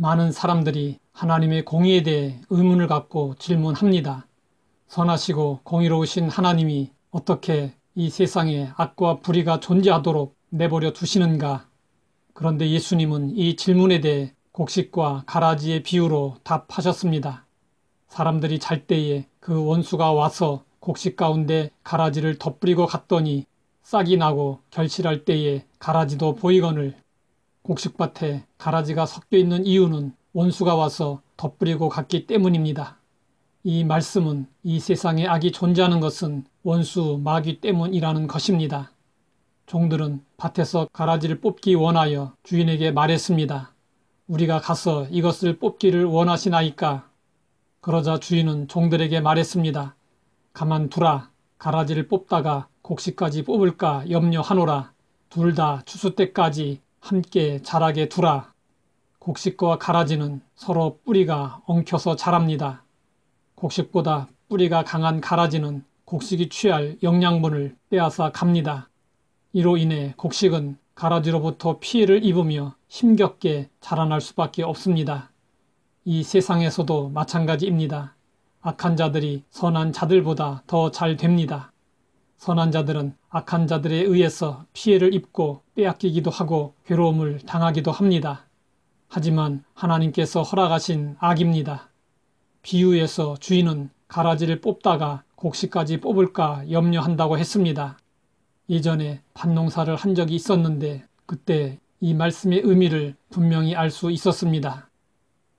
많은 사람들이 하나님의 공의에 대해 의문을 갖고 질문합니다. 선하시고 공의로우신 하나님이 어떻게 이 세상에 악과 불의가 존재하도록 내버려 두시는가? 그런데 예수님은 이 질문에 대해 곡식과 가라지의 비유로 답하셨습니다. 사람들이 잘 때에 그 원수가 와서 곡식 가운데 가라지를 덧뿌리고 갔더니 싹이 나고 결실할 때에 가라지도 보이거늘 곡식밭에 가라지가 섞여 있는 이유는 원수가 와서 덧뿌리고 갔기 때문입니다. 이 말씀은 이 세상에 악이 존재하는 것은 원수 마귀 때문이라는 것입니다. 종들은 밭에서 가라지를 뽑기 원하여 주인에게 말했습니다. 우리가 가서 이것을 뽑기를 원하시나이까? 그러자 주인은 종들에게 말했습니다. 가만두라. 가라지를 뽑다가 곡식까지 뽑을까 염려하노라. 둘 다 추수 때까지 함께 자라게 두라. 곡식과 가라지는 서로 뿌리가 엉켜서 자랍니다. 곡식보다 뿌리가 강한 가라지는 곡식이 취할 영양분을 빼앗아 갑니다. 이로 인해 곡식은 가라지로부터 피해를 입으며 힘겹게 자라날 수밖에 없습니다. 이 세상에서도 마찬가지입니다. 악한 자들이 선한 자들보다 더 잘 됩니다. 선한 자들은 악한 자들에 의해서 피해를 입고 빼앗기기도 하고 괴로움을 당하기도 합니다. 하지만 하나님께서 허락하신 악입니다. 비유에서 주인은 가라지를 뽑다가 곡식까지 뽑을까 염려한다고 했습니다. 예전에 밭농사를 한 적이 있었는데 그때 이 말씀의 의미를 분명히 알 수 있었습니다.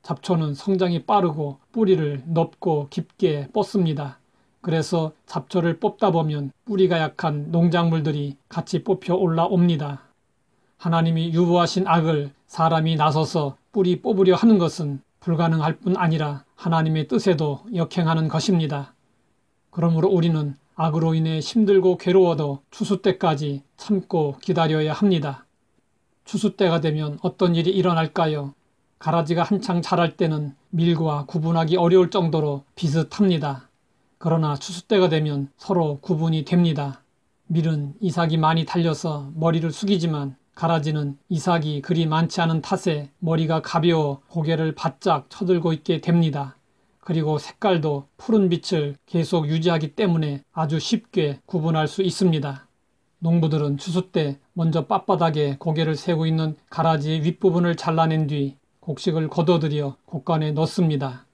잡초는 성장이 빠르고 뿌리를 넓고 깊게 뻗습니다. 그래서 잡초를 뽑다 보면 뿌리가 약한 농작물들이 같이 뽑혀 올라옵니다. 하나님이 유보하신 악을 사람이 나서서 뿌리 뽑으려 하는 것은 불가능할 뿐 아니라 하나님의 뜻에도 역행하는 것입니다. 그러므로 우리는 악으로 인해 힘들고 괴로워도 추수 때까지 참고 기다려야 합니다. 추수 때가 되면 어떤 일이 일어날까요? 가라지가 한창 자랄 때는 밀과 구분하기 어려울 정도로 비슷합니다. 그러나 추수 때가 되면 서로 구분이 됩니다. 밀은 이삭이 많이 달려서 머리를 숙이지만 가라지는 이삭이 그리 많지 않은 탓에 머리가 가벼워 고개를 바짝 쳐들고 있게 됩니다. 그리고 색깔도 푸른 빛을 계속 유지하기 때문에 아주 쉽게 구분할 수 있습니다. 농부들은 추수 때 먼저 빳빳하게 고개를 세우고 있는 가라지의 윗부분을 잘라낸 뒤 곡식을 걷어들여 곡간에 넣습니다.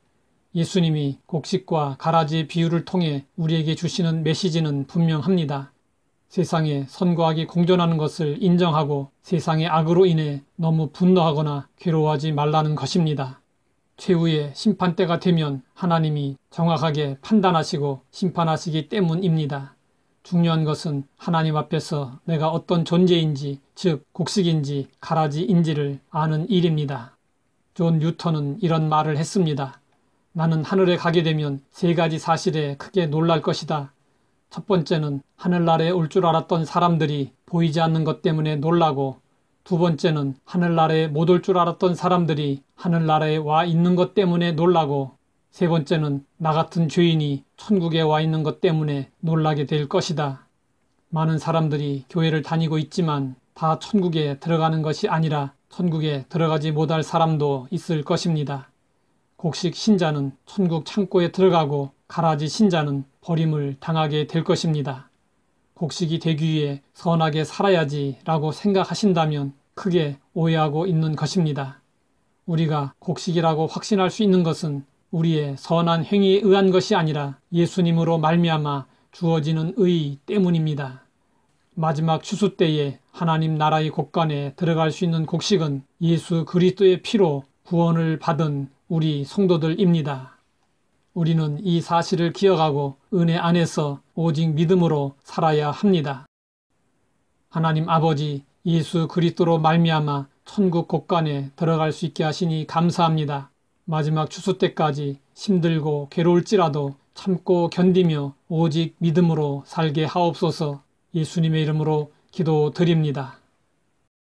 예수님이 곡식과 가라지의 비유를 통해 우리에게 주시는 메시지는 분명합니다. 세상에 선과 악이 공존하는 것을 인정하고 세상의 악으로 인해 너무 분노하거나 괴로워하지 말라는 것입니다. 최후의 심판때가 되면 하나님이 정확하게 판단하시고 심판하시기 때문입니다. 중요한 것은 하나님 앞에서 내가 어떤 존재인지, 즉 곡식인지 가라지인지를 아는 일입니다. 존 뉴턴은 이런 말을 했습니다. 나는 하늘에 가게 되면 세 가지 사실에 크게 놀랄 것이다. 첫 번째는 하늘나라에 올 줄 알았던 사람들이 보이지 않는 것 때문에 놀라고, 두 번째는 하늘나라에 못 올 줄 알았던 사람들이 하늘나라에 와 있는 것 때문에 놀라고, 세 번째는 나 같은 죄인이 천국에 와 있는 것 때문에 놀라게 될 것이다. 많은 사람들이 교회를 다니고 있지만 다 천국에 들어가는 것이 아니라 천국에 들어가지 못할 사람도 있을 것입니다. 곡식 신자는 천국 창고에 들어가고 가라지 신자는 버림을 당하게 될 것입니다. 곡식이 되기 위해 선하게 살아야지 라고 생각하신다면 크게 오해하고 있는 것입니다. 우리가 곡식이라고 확신할 수 있는 것은 우리의 선한 행위에 의한 것이 아니라 예수님으로 말미암아 주어지는 의 때문입니다. 마지막 추수 때에 하나님 나라의 곳간에 들어갈 수 있는 곡식은 예수 그리스도의 피로 구원을 받은 우리 성도들입니다. 우리는 이 사실을 기억하고 은혜 안에서 오직 믿음으로 살아야 합니다. 하나님 아버지 예수 그리스도로 말미암아 천국 곳간에 들어갈 수 있게 하시니 감사합니다. 마지막 추수 때까지 힘들고 괴로울지라도 참고 견디며 오직 믿음으로 살게 하옵소서. 예수님의 이름으로 기도드립니다.